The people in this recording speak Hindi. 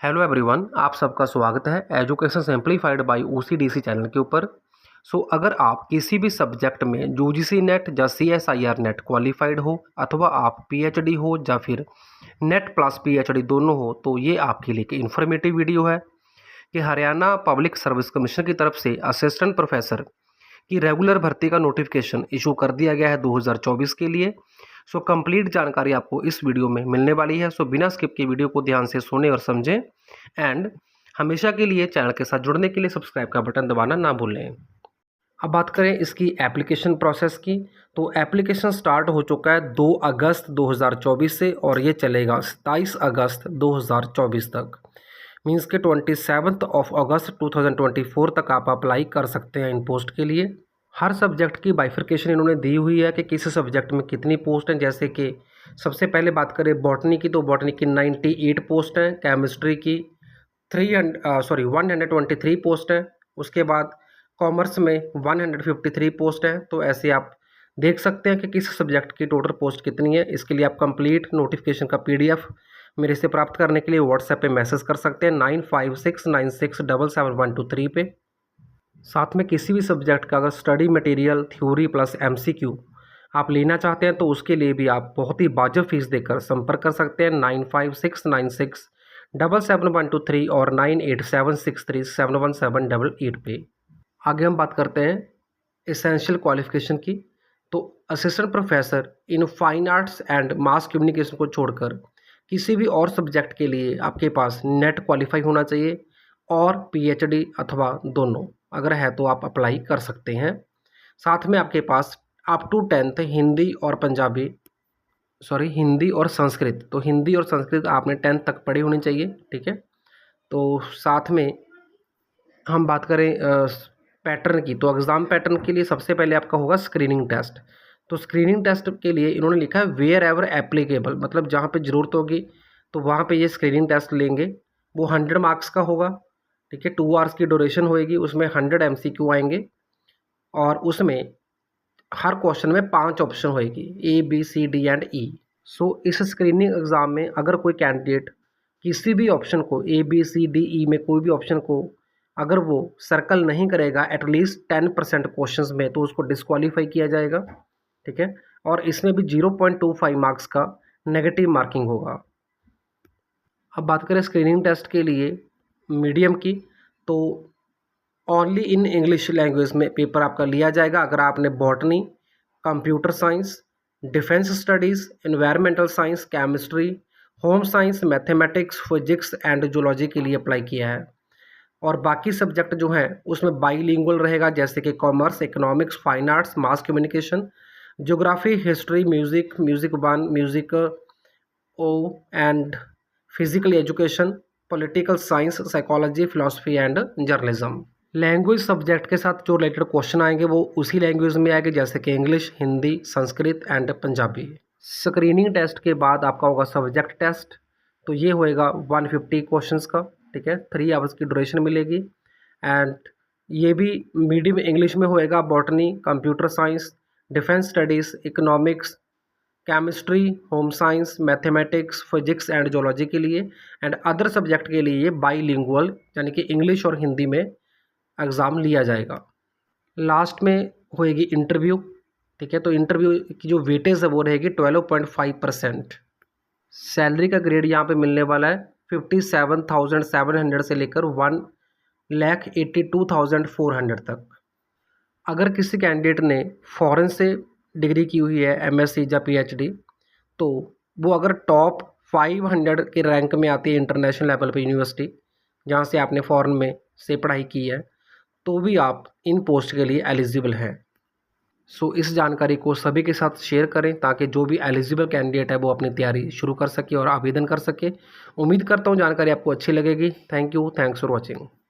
हेलो एवरीवन, आप सबका स्वागत है एजुकेशन सिंप्लीफाइड बाय ओसीडीसी चैनल के ऊपर। अगर आप किसी भी सब्जेक्ट में यूजीसी नेट या सीएसआईआर नेट क्वालिफाइड हो अथवा आप पीएचडी हो या फिर नेट प्लस पीएचडी दोनों हो, तो ये आपके लिए एक इन्फॉर्मेटिव वीडियो है कि हरियाणा पब्लिक सर्विस कमीशन की तरफ से असिस्टेंट प्रोफेसर की रेगुलर भर्ती का नोटिफिकेशन इशू कर दिया गया है 2024 के लिए। कंप्लीट जानकारी आपको इस वीडियो में मिलने वाली है। बिना स्किप के वीडियो को ध्यान से सुने और समझें एंड हमेशा के लिए चैनल के साथ जुड़ने के लिए सब्सक्राइब का बटन दबाना ना भूलें। अब बात करें इसकी एप्लीकेशन प्रोसेस की, तो एप्लीकेशन स्टार्ट हो चुका है 2 अगस्त 2024 से और ये चलेगा 27 अगस्त 2024 तक। मींस के 27 अगस्त 2024 तक आप अप्लाई कर सकते हैं इन पोस्ट के लिए। हर सब्जेक्ट की बाइफर्केशन इन्होंने दी हुई है कि किस सब्जेक्ट में कितनी पोस्ट हैं। जैसे कि सबसे पहले बात करें बॉटनी की, तो बॉटनी की 98 पोस्ट हैं, केमिस्ट्री की 123 पोस्ट हैं, उसके बाद कॉमर्स में 153 पोस्ट है। तो ऐसे आप देख सकते हैं कि किस सब्जेक्ट की टोटल पोस्ट कितनी है। इसके लिए आप कंप्लीट नोटिफिकेशन का पीडीएफ मेरे से प्राप्त करने के लिए व्हाट्सएप पे मैसेज कर सकते हैं 9569677123 पे। साथ में किसी भी सब्जेक्ट का अगर study material theory plus MCQ आप लेना चाहते हैं तो उसके लिए भी आप बहुत ही वाजिब फीस देकर संपर्क कर सकते हैं 9569677123 और 9876371788 पे। आगे हम बात करते हैं एसेंशियल क्वालिफिकेशन की। तो assistant professor in fine arts and mass communication को छोड़कर किसी भी और सब्जेक्ट के लिए आपके पास नेट क्वालिफाई होना चाहिए और पीएचडी अथवा दोनों अगर है तो आप अप्लाई कर सकते हैं। साथ में आपके पास अप टू 10th हिंदी और संस्कृत, तो हिंदी और संस्कृत आपने 10th तक पढ़ी होनी चाहिए, ठीक है। तो साथ में हम बात करें पैटर्न की, तो एग्ज़ाम पैटर्न के लिए सबसे पहले आपका होगा स्क्रीनिंग टेस्ट। तो स्क्रीनिंग टेस्ट के लिए इन्होंने लिखा है वेयर एवर एप्लीकेबल, मतलब जहाँ पे ज़रूरत होगी तो वहाँ पे ये स्क्रीनिंग टेस्ट लेंगे। वो 100 मार्क्स का होगा, ठीक है। 2 आवर्स की ड्यूरेशन होएगी, उसमें 100 एमसीक्यू आएंगे और उसमें हर क्वेश्चन में 5 ऑप्शन होएगी A B C D and E। इस स्क्रीनिंग एग्ज़ाम में अगर कोई कैंडिडेट किसी भी ऑप्शन को A B C D E में कोई भी ऑप्शन को अगर वो सर्कल नहीं करेगा एटलीस्ट 10% क्वेश्चंस में, तो उसको डिस्क्वालीफाई किया जाएगा, ठीक है। और इसमें भी 0.25 मार्क्स का नेगेटिव मार्किंग होगा। अब बात करें स्क्रीनिंग टेस्ट के लिए मीडियम की, तो ओनली इन इंग्लिश लैंग्वेज में पेपर आपका लिया जाएगा अगर आपने botany, computer science, defence studies, environmental science, chemistry, home science, mathematics, physics and zoology के लिए अप्लाई किया है। और बाकी सब्जेक्ट जो हैं उसमें बाईलिंगुअल रहेगा, जैसे कि commerce, economics, fine arts, mass communication, geography, history, music 1, music O and physical education, political science, psychology, philosophy and journalism. Language subject के साथ जो रिलेटेड क्वेश्चन आएंगे वो उसी लैंग्वेज में आएंगे, जैसे कि English, Hindi, Sanskrit and Punjabi. Screening test के बाद आपका होगा सब्जेक्ट टेस्ट, तो ये होएगा 150 क्वेश्चंस का, ठीक है। 3 आवर्स की ड्यूरेशन मिलेगी एंड ये भी मीडियम इंग्लिश में होएगा। Botany, computer science, defence studies, economics, chemistry, home science, mathematics, physics and zoology के लिए एंड अदर सब्जेक्ट के लिए ये बाईलिंगुअल यानी कि इंग्लिश और हिंदी में एग्ज़ाम लिया जाएगा। लास्ट में होएगी इंटरव्यू, ठीक है। तो इंटरव्यू की जो वेटेज है वो रहेगी 12.5%। सैलरी का ग्रेड यहाँ पे मिलने वाला है 57,700 से लेकर 1,82,400 तक। अगर किसी कैंडिडेट ने फॉरेन से डिग्री की हुई है एमएससी या पीएचडी, तो वो अगर टॉप 500 के रैंक में आती है इंटरनेशनल लेवल पे यूनिवर्सिटी जहाँ से आपने फॉरेन में से पढ़ाई की है, तो भी आप इन पोस्ट के लिए एलिजिबल हैं। इस जानकारी को सभी के साथ शेयर करें ताकि जो भी एलिजिबल कैंडिडेट है वो अपनी तैयारी शुरू कर सके और आवेदन कर सके। उम्मीद करता हूँ जानकारी आपको अच्छी लगेगी। Thank you, thanks for watching.